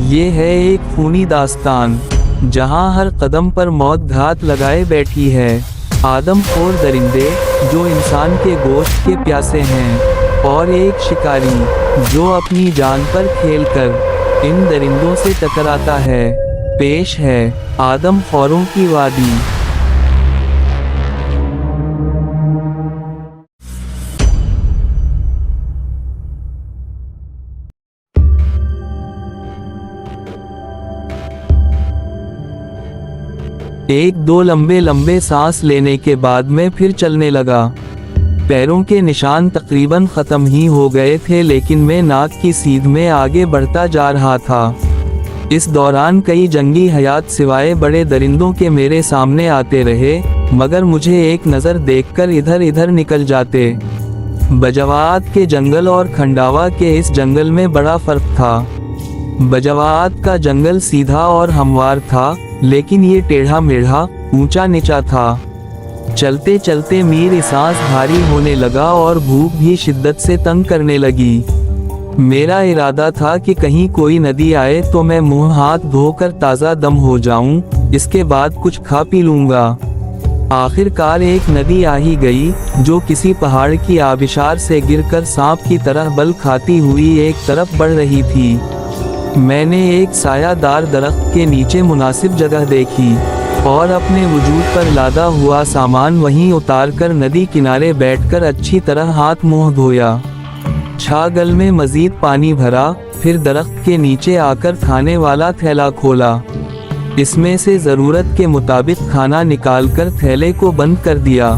ये है एक खूनी दास्तान, जहां हर कदम पर मौत घात लगाए बैठी है। आदमखोर दरिंदे जो इंसान के गोश्त के प्यासे हैं, और एक शिकारी जो अपनी जान पर खेलकर इन दरिंदों से टकराता है। पेश है आदमखोरों की वादी। एक दो लंबे लंबे सांस लेने के बाद मैं फिर चलने लगा। पैरों के निशान तकरीबन ख़त्म ही हो गए थे, लेकिन मैं नाक की सीध में आगे बढ़ता जा रहा था। इस दौरान कई जंगी हयात सिवाय बड़े दरिंदों के मेरे सामने आते रहे, मगर मुझे एक नज़र देखकर इधर इधर निकल जाते। बजवात के जंगल और खंडावा के इस जंगल में बड़ा फ़र्क था। बजवात का जंगल सीधा और हमवार था, लेकिन ये टेढ़ा मेढ़ा, ऊंचा नीचा था। चलते चलते मेरी सांस भारी होने लगा और भूख भी शिद्दत से तंग करने लगी। मेरा इरादा था कि कहीं कोई नदी आए तो मैं मुंह हाथ धोकर ताज़ा दम हो जाऊं, इसके बाद कुछ खा पी लूंगा। आखिरकार एक नदी आ ही गई, जो किसी पहाड़ की आबिशार से गिरकर सांप की तरह बल खाती हुई एक तरफ बढ़ रही थी। मैंने एक सायादार दरख्त के नीचे मुनासिब जगह देखी और अपने वजूद पर लादा हुआ सामान वहीं उतारकर नदी किनारे बैठकर अच्छी तरह हाथ मुंह धोया। छागल में मजीद पानी भरा, फिर दरख्त के नीचे आकर खाने वाला थैला खोला। इसमें से ज़रूरत के मुताबिक खाना निकालकर थैले को बंद कर दिया।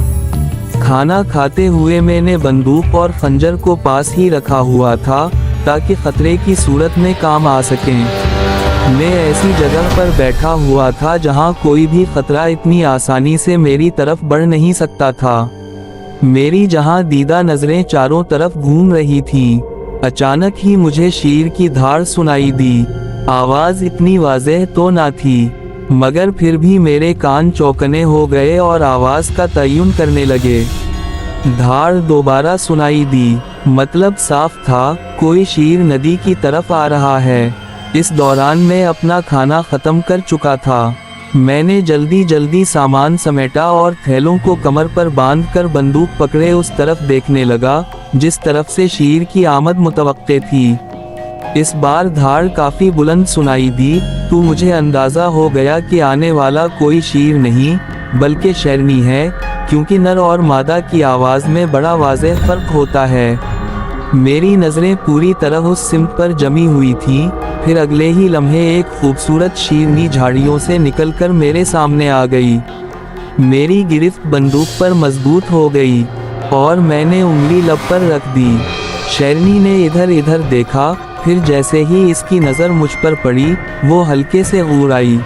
खाना खाते हुए मैंने बंदूक और खंजर को पास ही रखा हुआ था, ताकि खतरे की सूरत में काम आ सकें। मैं ऐसी जगह पर बैठा हुआ था जहां कोई भी खतरा इतनी आसानी से मेरी तरफ बढ़ नहीं सकता था। मेरी जहां दीदा नजरें चारों तरफ घूम रही थीं, अचानक ही मुझे शेर की धाड़ सुनाई दी। आवाज़ इतनी वाज़ेह तो ना थी, मगर फिर भी मेरे कान चौकने हो गए और आवाज़ का तयन करने लगे। धाड़ दोबारा सुनाई दी, मतलब साफ था, कोई शेर नदी की तरफ आ रहा है। इस दौरान मैं अपना खाना ख़त्म कर चुका था। मैंने जल्दी जल्दी सामान समेटा और थैलों को कमर पर बांधकर बंदूक पकड़े उस तरफ देखने लगा, जिस तरफ से शेर की आमद मुतवक्के थी। इस बार धाड़ काफ़ी बुलंद सुनाई दी, तो मुझे अंदाज़ा हो गया कि आने वाला कोई शेर नहीं, बल्कि शेरनी है, क्योंकि नर और मादा की आवाज़ में बड़ा वाज़ेह फ़र्क होता है। मेरी नज़रें पूरी तरह उस सिमत पर जमी हुई थीं, फिर अगले ही लम्हे एक खूबसूरत शेरनी झाड़ियों से निकलकर मेरे सामने आ गई। मेरी गिरफ्त बंदूक पर मजबूत हो गई और मैंने उंगली लब पर रख दी। शेरनी ने इधर इधर देखा, फिर जैसे ही इसकी नज़र मुझ पर पड़ी, वो हल्के से घूर आई।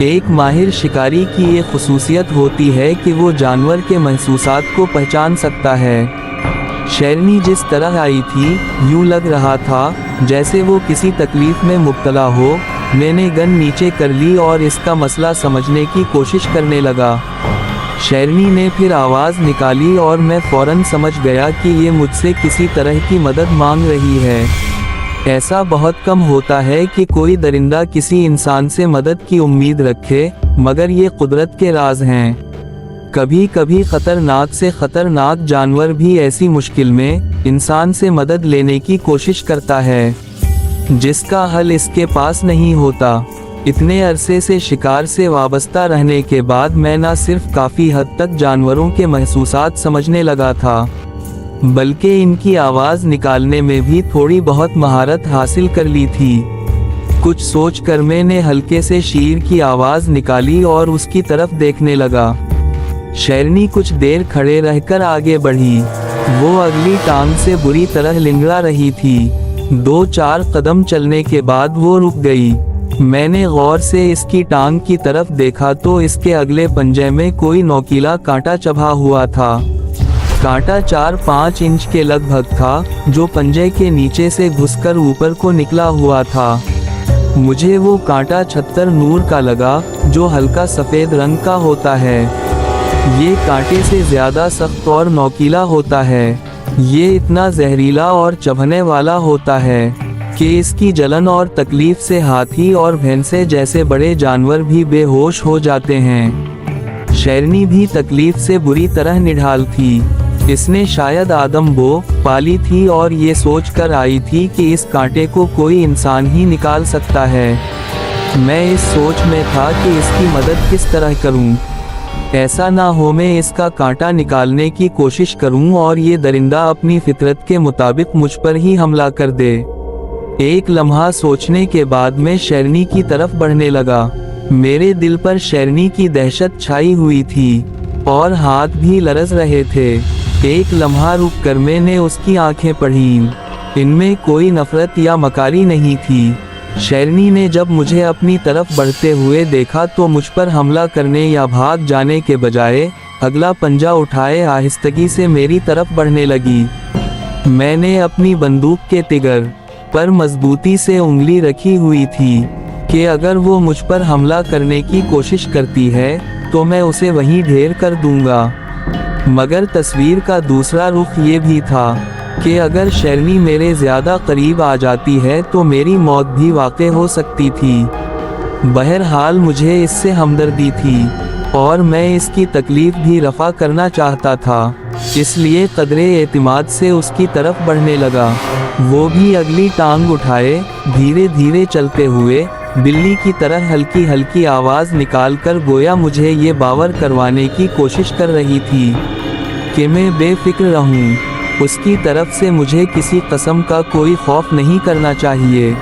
एक माहिर शिकारी की ये खुसूसियत होती है कि वो जानवर के महसूसात को पहचान सकता है। शेरनी जिस तरह आई थी, यूं लग रहा था जैसे वो किसी तकलीफ में मुब्तला हो। मैंने गन नीचे कर ली और इसका मसला समझने की कोशिश करने लगा। शेरनी ने फिर आवाज़ निकाली और मैं फ़ौरन समझ गया कि ये मुझसे किसी तरह की मदद मांग रही है। ऐसा बहुत कम होता है कि कोई दरिंदा किसी इंसान से मदद की उम्मीद रखे, मगर ये कुदरत के राज हैं। कभी कभी खतरनाक से खतरनाक जानवर भी ऐसी मुश्किल में इंसान से मदद लेने की कोशिश करता है, जिसका हल इसके पास नहीं होता। इतने अरसे से शिकार से वाबस्ता रहने के बाद मैं न सिर्फ काफ़ी हद तक जानवरों के महसूसात समझने लगा था, बल्कि इनकी आवाज़ निकालने में भी थोड़ी बहुत महारत हासिल कर ली थी। कुछ सोचकर मैंने हल्के से शेर की आवाज़ निकाली और उसकी तरफ देखने लगा। शेरनी कुछ देर खड़े रहकर आगे बढ़ी। वो अगली टांग से बुरी तरह लिंगड़ा रही थी। 2-4 कदम चलने के बाद वो रुक गई। मैंने गौर से इसकी टांग की तरफ देखा तो इसके अगले पंजे में कोई नोकीला कांटा चबा हुआ था। कांटा 4-5 इंच के लगभग था, जो पंजे के नीचे से घुसकर ऊपर को निकला हुआ था। मुझे वो कांटा छत्तर नूर का लगा, जो हल्का सफ़ेद रंग का होता है। ये कांटे से ज़्यादा सख्त और नोकीला होता है। ये इतना जहरीला और चुभने वाला होता है कि इसकी जलन और तकलीफ से हाथी और भैंसे जैसे बड़े जानवर भी बेहोश हो जाते हैं। शेरनी भी तकलीफ से बुरी तरह निढाल थी। इसने शायद आदम बो पाली थी और ये सोच कर आई थी कि इस कांटे को कोई इंसान ही निकाल सकता है। मैं इस सोच में था कि इसकी मदद किस तरह करूं। ऐसा ना हो मैं इसका कांटा निकालने की कोशिश करूं और ये दरिंदा अपनी फितरत के मुताबिक मुझ पर ही हमला कर दे। एक लम्हा सोचने के बाद मैं शेरनी की तरफ बढ़ने लगा। मेरे दिल पर शेरनी की दहशत छाई हुई थी और हाथ भी लरज रहे थे। एक लम्हा रुककर मैंने उसकी आंखें पढ़ीं। इनमें कोई नफरत या मकारी नहीं थी। शेरनी ने जब मुझे अपनी तरफ बढ़ते हुए देखा तो मुझ पर हमला करने या भाग जाने के बजाय अगला पंजा उठाए आहिस्तगी से मेरी तरफ बढ़ने लगी। मैंने अपनी बंदूक के तिगर पर मजबूती से उंगली रखी हुई थी कि अगर वो मुझ पर हमला करने की कोशिश करती है तो मैं उसे वहीं ढेर कर दूंगा। मगर तस्वीर का दूसरा रुख ये भी था कि अगर शेरनी मेरे ज़्यादा करीब आ जाती है तो मेरी मौत भी वाक़ई हो सकती थी। बहरहाल मुझे इससे हमदर्दी थी और मैं इसकी तकलीफ़ भी रफ़ा करना चाहता था, इसलिए कदरे एतिमाद से उसकी तरफ बढ़ने लगा। वो भी अगली टांग उठाए धीरे धीरे चलते हुए बिल्ली की तरह हल्की हल्की आवाज़ निकालकर गोया मुझे ये बावर करवाने की कोशिश कर रही थी कि मैं बेफिक्र रहूं। उसकी तरफ से मुझे किसी कसम का कोई खौफ नहीं करना चाहिए।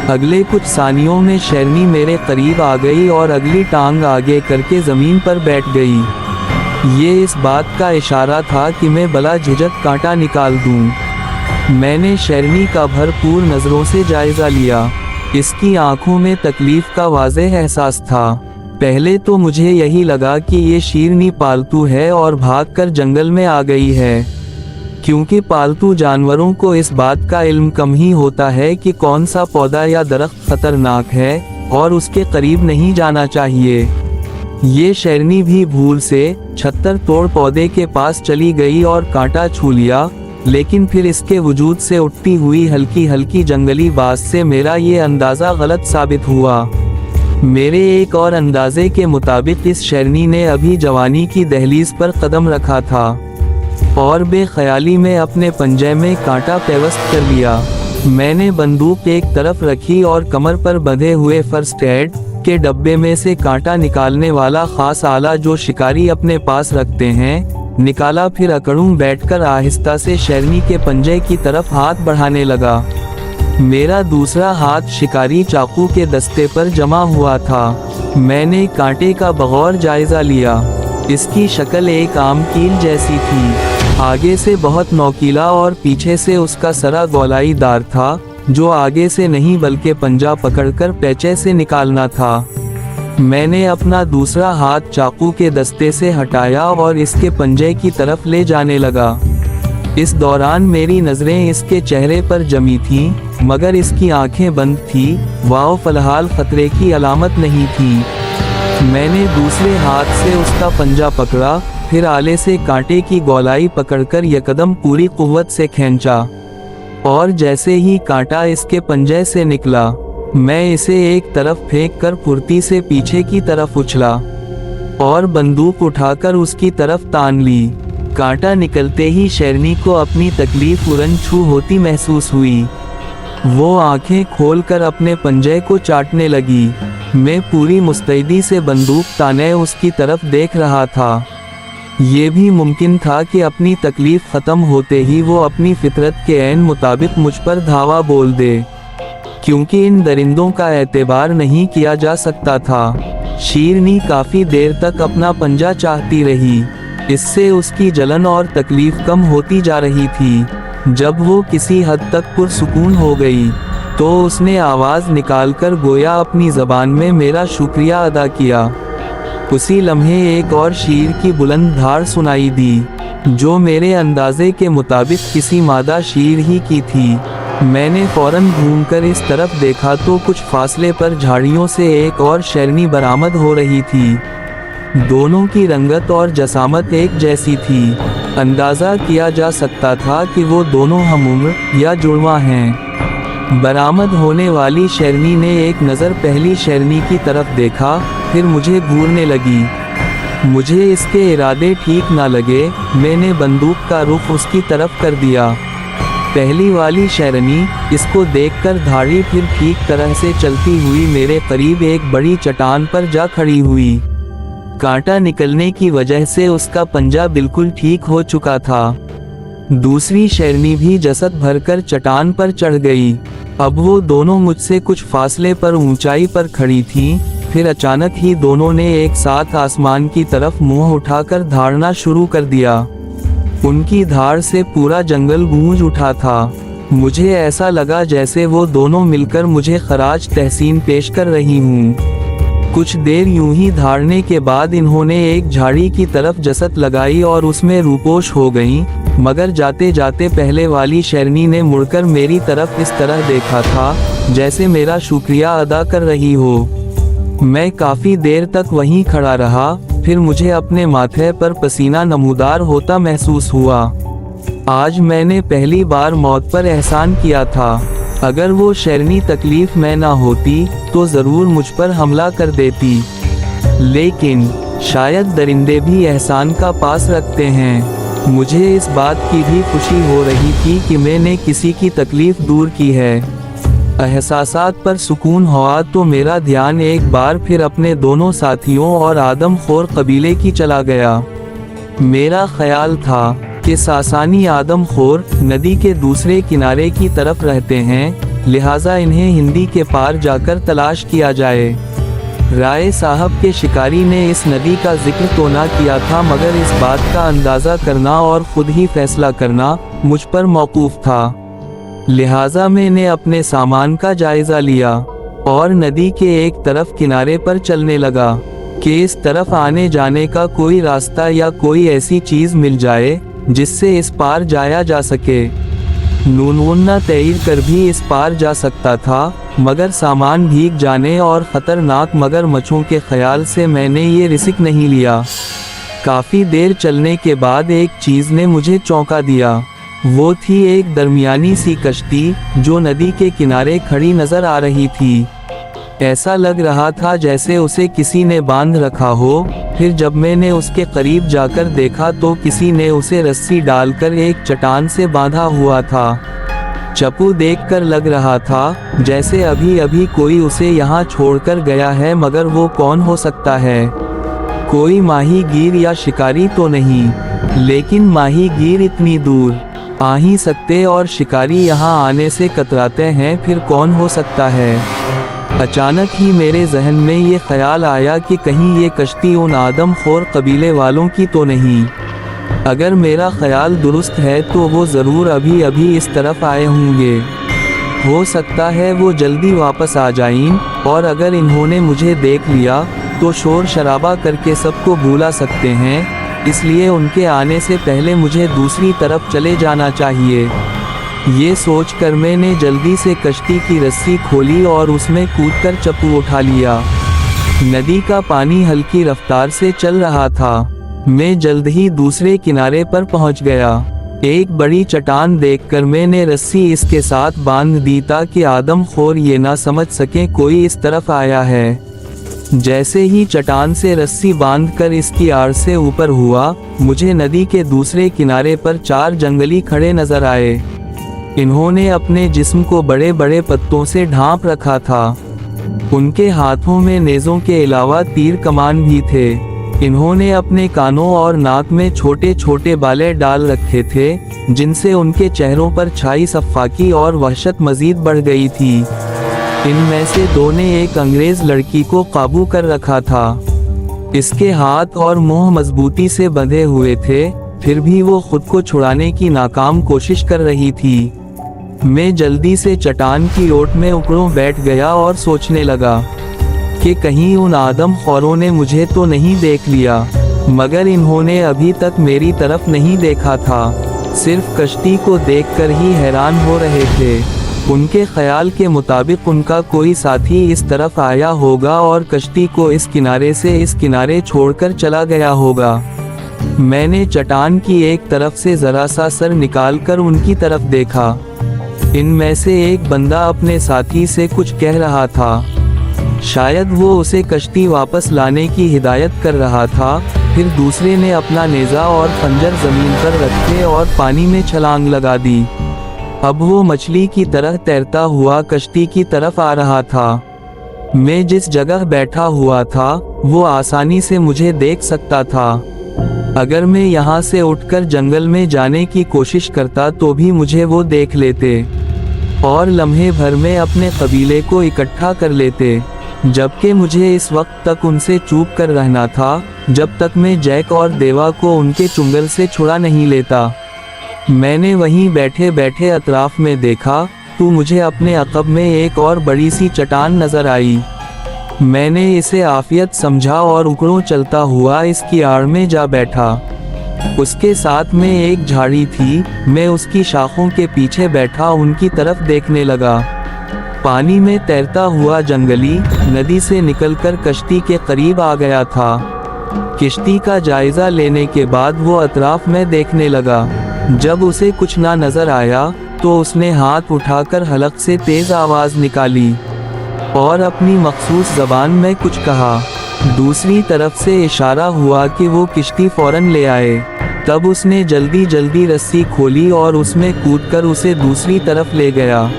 अगले कुछ सानियों में शेरनी मेरे करीब आ गई और अगली टांग आगे करके ज़मीन पर बैठ गई। ये इस बात का इशारा था कि मैं बला झिझक कांटा निकाल दूं। मैंने शेरनी का भरपूर नज़रों से जायज़ा लिया। इसकी आंखों में तकलीफ़ का वाज़ेह एहसास था। पहले तो मुझे यही लगा कि ये शेरनी पालतू है और भागकर जंगल में आ गई है, क्योंकि पालतू जानवरों को इस बात का इल्म कम ही होता है कि कौन सा पौधा या दरख्त खतरनाक है और उसके करीब नहीं जाना चाहिए। ये शेरनी भी भूल से छत्तर तोड़ पौधे के पास चली गई और कांटा छू लिया, लेकिन फिर इसके वजूद से उठती हुई हल्की हल्की जंगली बास से मेरा ये अंदाज़ा गलत साबित हुआ। मेरे एक और अंदाजे के मुताबिक इस शेरनी ने अभी जवानी की दहलीज पर कदम रखा था और बेख्याली में अपने पंजे में कांटा पेवस्त कर लिया। मैंने बंदूक एक तरफ रखी और कमर पर बंधे हुए फर्स्ट एड के डब्बे में से कांटा निकालने वाला खास आला जो शिकारी अपने पास रखते हैं निकाला। फिर अकड़ूं बैठकर आहिस्ता से शेरनी के पंजे की तरफ हाथ बढ़ाने लगा। मेरा दूसरा हाथ शिकारी चाकू के दस्ते पर जमा हुआ था। मैंने कांटे का बगौर जायजा लिया। इसकी शक्ल एक आम कील जैसी थी, आगे से बहुत नोकीला और पीछे से उसका सरा गोलाई दार था, जो आगे से नहीं बल्कि पंजा पकड़कर पैचे से निकालना था। मैंने अपना दूसरा हाथ चाकू के दस्ते से हटाया और इसके पंजे की तरफ ले जाने लगा। इस दौरान मेरी नज़रें इसके चेहरे पर जमी थीं, मगर इसकी आंखें बंद थी। वाओ, फ़िलहाल खतरे की अलामत नहीं थी। मैंने दूसरे हाथ से उसका पंजा पकड़ा, फिर आले से कांटे की गोलाई पकड़कर यकदम पूरी कुव्वत से खींचा और जैसे ही कांटा इसके पंजे से निकला, मैं इसे एक तरफ फेंक कर फुर्ती से पीछे की तरफ उछला और बंदूक उठाकर उसकी तरफ तान ली। कांटा निकलते ही शेरनी को अपनी तकलीफ उड़न छू होती महसूस हुई। वो आंखें खोलकर अपने पंजे को चाटने लगी। मैं पूरी मुस्तैदी से बंदूक ताने उसकी तरफ देख रहा था। ये भी मुमकिन था कि अपनी तकलीफ ख़त्म होते ही वो अपनी फितरत के ऐन मुताबिक मुझ पर धावा बोल दे, क्योंकि इन दरिंदों का एतबार नहीं किया जा सकता था। शेरनी काफ़ी देर तक अपना पंजा चाहती रही। इससे उसकी जलन और तकलीफ कम होती जा रही थी। जब वो किसी हद तक पुरसुकून हो गई तो उसने आवाज़ निकालकर गोया अपनी ज़बान में मेरा शुक्रिया अदा किया। उसी लम्हे एक और शेर की बुलंद धार सुनाई दी, जो मेरे अंदाजे के मुताबिक किसी मादा शेर ही की थी। मैंने फौरन घूमकर इस तरफ देखा तो कुछ फासले पर झाड़ियों से एक और शेरनी बरामद हो रही थी। दोनों की रंगत और जसामत एक जैसी थी। अंदाज़ा किया जा सकता था कि वो दोनों हम उम्र या जुड़वा हैं। बरामद होने वाली शेरनी ने एक नज़र पहली शेरनी की तरफ देखा, फिर मुझे घूरने लगी। मुझे इसके इरादे ठीक ना लगे, मैंने बंदूक का रुख उसकी तरफ कर दिया। पहली वाली शेरनी इसको देखकर धाड़ी फिर ठीक तरह से चलती हुई मेरे करीब एक बड़ी चट्टान पर जा खड़ी हुई। कांटा निकलने की वजह से उसका पंजा बिल्कुल ठीक हो चुका था। दूसरी शेरनी भी जसत भरकर चट्टान पर चढ़ गई। अब वो दोनों मुझसे कुछ फासले पर ऊंचाई पर खड़ी थीं, फिर अचानक ही दोनों ने एक साथ आसमान की तरफ मुंह उठाकर धाड़ना शुरू कर दिया। उनकी धाड़ से पूरा जंगल गूंज उठा था। मुझे ऐसा लगा जैसे वो दोनों मिलकर मुझे खराज तहसीन पेश कर रही हूँ। कुछ देर यूं ही धाड़ने के बाद इन्होंने एक झाड़ी की तरफ जसत लगाई और उसमें रूपोश हो गईं, मगर जाते जाते पहले वाली शेरनी ने मुड़कर मेरी तरफ इस तरह देखा था जैसे मेरा शुक्रिया अदा कर रही हो। मैं काफ़ी देर तक वहीं खड़ा रहा, फिर मुझे अपने माथे पर पसीना नमूदार होता महसूस हुआ। आज मैंने पहली बार मौत पर एहसान किया था। अगर वो शेरनी तकलीफ में ना होती तो ज़रूर मुझ पर हमला कर देती, लेकिन शायद दरिंदे भी एहसान का पास रखते हैं। मुझे इस बात की भी खुशी हो रही थी कि मैंने किसी की तकलीफ दूर की है। एहसासात पर सुकून हुआ तो मेरा ध्यान एक बार फिर अपने दोनों साथियों और आदमखोर कबीले की चला गया। मेरा ख्याल था कि सासानी आदमखोर नदी के दूसरे किनारे की तरफ रहते हैं, लिहाजा इन्हें हिंदी के पार जाकर तलाश किया जाए। राय साहब के शिकारी ने इस नदी का जिक्र तो ना किया था, मगर इस बात का अंदाज़ा करना और खुद ही फैसला करना मुझ पर मौकूफ था। लिहाजा मैंने अपने सामान का जायज़ा लिया और नदी के एक तरफ किनारे पर चलने लगा कि इस तरफ आने जाने का कोई रास्ता या कोई ऐसी चीज़ मिल जाए जिससे इस पार जाया जा सके। नूनवन्ना तैर कर भी इस पार जा सकता था, मगर सामान भीग जाने और ख़तरनाक मगरमच्छों के ख्याल से मैंने ये रिस्क नहीं लिया। काफ़ी देर चलने के बाद एक चीज़ ने मुझे चौंका दिया। वो थी एक दरमियानी सी कश्ती जो नदी के किनारे खड़ी नज़र आ रही थी। ऐसा लग रहा था जैसे उसे किसी ने बांध रखा हो। फिर जब मैंने उसके करीब जाकर देखा तो किसी ने उसे रस्सी डालकर एक चट्टान से बांधा हुआ था। चप्पू देखकर लग रहा था जैसे अभी अभी कोई उसे यहाँ छोड़कर गया है, मगर वो कौन हो सकता है? कोई माहीगीर या शिकारी तो नहीं, लेकिन माहीगीर इतनी दूर आ ही सकते और शिकारी यहाँ आने से कतराते हैं, फिर कौन हो सकता है? अचानक ही मेरे जहन में ये ख्याल आया कि कहीं ये कश्ती उन आदमखोर कबीले वालों की तो नहीं। अगर मेरा ख्याल दुरुस्त है तो वो ज़रूर अभी अभी इस तरफ आए होंगे। हो सकता है वो जल्दी वापस आ जाएं, और अगर इन्होंने मुझे देख लिया तो शोर शराबा करके सबको भुला सकते हैं, इसलिए उनके आने से पहले मुझे दूसरी तरफ चले जाना चाहिए। ये सोचकर मैंने जल्दी से कश्ती की रस्सी खोली और उसमें कूदकर चप्पू उठा लिया। नदी का पानी हल्की रफ्तार से चल रहा था। मैं जल्द ही दूसरे किनारे पर पहुंच गया। एक बड़ी चट्टान देखकर मैंने रस्सी इसके साथ बांध दी ताकि आदमखोर ये ना समझ सके कोई इस तरफ आया है। जैसे ही चट्टान से रस्सी बांधकर इसकी आड़ से ऊपर हुआ, मुझे नदी के दूसरे किनारे पर 4 जंगली खड़े नजर आए। इन्होंने अपने जिस्म को बड़े बड़े पत्तों से ढांप रखा था। उनके हाथों में नेज़ों के अलावा तीर कमान भी थे। इन्होंने अपने कानों और नाक में छोटे छोटे बाले डाल रखे थे, जिनसे उनके चेहरों पर छाई सफ़ाकी और वहशत मजीद बढ़ गई थी। इनमें से 2 ने एक अंग्रेज़ लड़की को काबू कर रखा था। इसके हाथ और मुंह मजबूती से बंधे हुए थे, फिर भी वो खुद को छुड़ाने की नाकाम कोशिश कर रही थी। मैं जल्दी से चट्टान की ओट में उकड़ों बैठ गया और सोचने लगा कि कहीं उन आदमखोरों ने मुझे तो नहीं देख लिया, मगर इन्होंने अभी तक मेरी तरफ नहीं देखा था, सिर्फ कश्ती को देखकर ही हैरान हो रहे थे। उनके ख्याल के मुताबिक उनका कोई साथी इस तरफ आया होगा और कश्ती को इस किनारे से इस किनारे छोड़कर चला गया होगा। मैंने चट्टान की एक तरफ से ज़रा सा सर निकालकर उनकी तरफ देखा। इनमें से एक बंदा अपने साथी से कुछ कह रहा था। शायद वो उसे कश्ती वापस लाने की हिदायत कर रहा था। फिर दूसरे ने अपना नेज़ा और खंजर जमीन पर रखे और पानी में छलांग लगा दी। अब वो मछली की तरह तैरता हुआ कश्ती की तरफ आ रहा था। मैं जिस जगह बैठा हुआ था वो आसानी से मुझे देख सकता था। अगर मैं यहाँ से उठकर जंगल में जाने की कोशिश करता तो भी मुझे वो देख लेते और लम्हे भर में अपने कबीले को इकट्ठा कर लेते, जबकि मुझे इस वक्त तक उनसे चुप कर रहना था जब तक मैं जैक और देवा को उनके चुंगल से छुड़ा नहीं लेता। मैंने वहीं बैठे बैठे अतराफ में देखा तो मुझे अपने अक़ब में एक और बड़ी सी चट्टान नजर आई। मैंने इसे आफियत समझा और उकड़ों चलता हुआ इसकी आड़ में जा बैठा। उसके साथ में एक झाड़ी थी। मैं उसकी शाखों के पीछे बैठा उनकी तरफ देखने लगा। पानी में तैरता हुआ जंगली नदी से निकलकर कश्ती के करीब आ गया था। किश्ती का जायजा लेने के बाद वो अतराफ में देखने लगा। जब उसे कुछ ना नजर आया तो उसने हाथ उठाकर हलक से तेज आवाज निकाली और अपनी मखसूस ज़बान में कुछ कहा। दूसरी तरफ से इशारा हुआ कि वो किश्ती फौरन ले आए। तब उसने जल्दी जल्दी रस्सी खोली और उसमें कूदकर उसे दूसरी तरफ ले गया।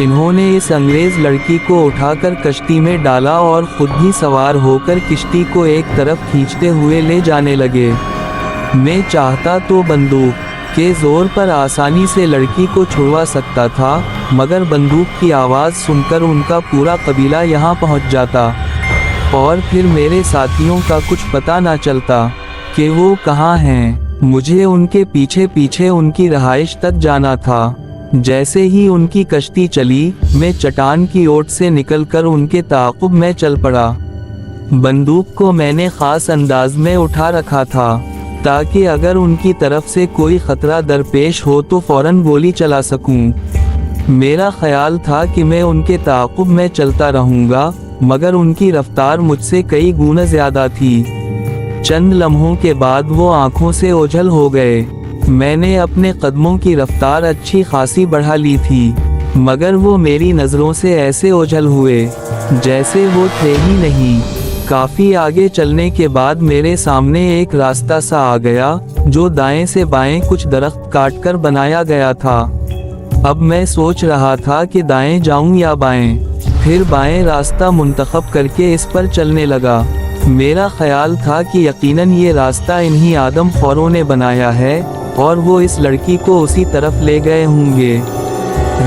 इन्होंने इस अंग्रेज लड़की को उठाकर कश्ती में डाला और खुद भी सवार होकर किश्ती को एक तरफ खींचते हुए ले जाने लगे। मैं चाहता तो बंदूक के जोर पर आसानी से लड़की को छुड़वा सकता था, मगर बंदूक की आवाज़ सुनकर उनका पूरा कबीला यहाँ पहुँच जाता और फिर मेरे साथियों का कुछ पता ना चलता कि वो कहाँ हैं। मुझे उनके पीछे पीछे उनकी रहाइश तक जाना था। जैसे ही उनकी कश्ती चली, मैं चट्टान की ओट से निकलकर उनके ताक़ुब में चल पड़ा। बंदूक को मैंने ख़ास अंदाज में उठा रखा था ताकि अगर उनकी तरफ से कोई ख़तरा दरपेश हो तो फ़ौरन गोली चला सकूं। मेरा ख्याल था कि मैं उनके ताक़ुब में चलता रहूँगा, मगर उनकी रफ्तार मुझसे कई गुना ज़्यादा थी। चंद लम्हों के बाद वो आँखों से ओझल हो गए। मैंने अपने कदमों की रफ्तार अच्छी खासी बढ़ा ली थी, मगर वो मेरी नज़रों से ऐसे ओझल हुए जैसे वो थे ही नहीं। काफ़ी आगे चलने के बाद मेरे सामने एक रास्ता सा आ गया जो दाएं से बाएं कुछ दरख्त काटकर बनाया गया था। अब मैं सोच रहा था कि दाएं जाऊं या बाएं, फिर बाएं रास्ता मुंतखब करके इस पर चलने लगा। मेरा ख्याल था कि यकीनन ये रास्ता इन्हीं आदमखोरों ने बनाया है और वो इस लड़की को उसी तरफ ले गए होंगे।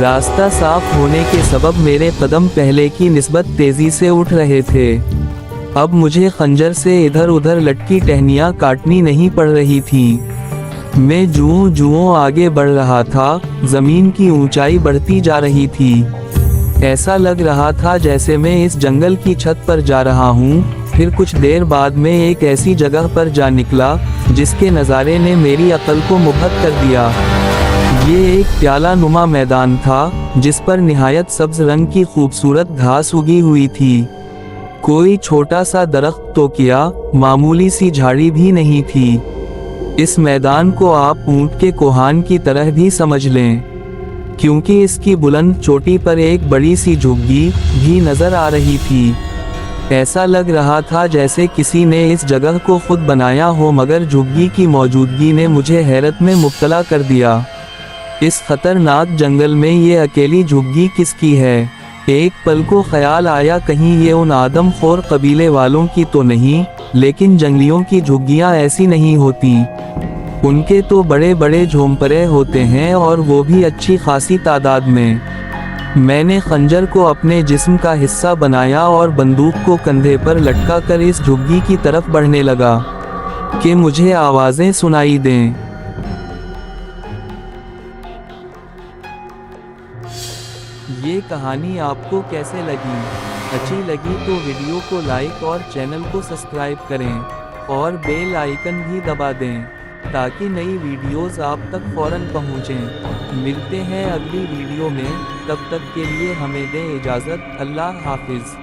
रास्ता साफ होने के सबब मेरे कदम पहले की निस्बत तेज़ी से उठ रहे थे। अब मुझे खंजर से इधर उधर लटकी टहनियाँ काटनी नहीं पड़ रही थी। मैं जुओं आगे बढ़ रहा था, ज़मीन की ऊंचाई बढ़ती जा रही थी। ऐसा लग रहा था जैसे मैं इस जंगल की छत पर जा रहा हूँ। फिर कुछ देर बाद मैं एक ऐसी जगह पर जा निकला जिसके नज़ारे ने मेरी अक्ल को मुबहत कर दिया। ये एक प्याला नुमा मैदान था जिस पर निहायत सब्ज रंग की खूबसूरत घास उगी हुई थी। कोई छोटा सा दरख्त तो क्या, मामूली सी झाड़ी भी नहीं थी। इस मैदान को आप ऊंट के कोहान की तरह भी समझ लें, क्योंकि इसकी बुलंद चोटी पर एक बड़ी सी झुग्गी भी नजर आ रही थी। ऐसा लग रहा था जैसे किसी ने इस जगह को खुद बनाया हो, मगर झुग्गी की मौजूदगी ने मुझे हैरत में मुब्तला कर दिया। इस खतरनाक जंगल में ये अकेली झुग्गी किसकी है? एक पल को ख्याल आया कहीं ये उन आदमखोर कबीले वालों की तो नहीं, लेकिन जंगलियों की झुग्गियाँ ऐसी नहीं होती। उनके तो बड़े बड़े झोंपड़े होते हैं और वो भी अच्छी खासी तादाद में। मैंने खंजर को अपने जिस्म का हिस्सा बनाया और बंदूक को कंधे पर लटका कर इस झुग्गी की तरफ बढ़ने लगा कि मुझे आवाज़ें सुनाई दें। ये कहानी आपको कैसे लगी? अच्छी लगी तो वीडियो को लाइक और चैनल को सब्सक्राइब करें और बेल आइकन भी दबा दें ताकि नई वीडियोस आप तक फौरन पहुंचें। मिलते हैं अगली वीडियो में, तब तक के लिए हमें दें इजाज़त। अल्लाह हाफिज़।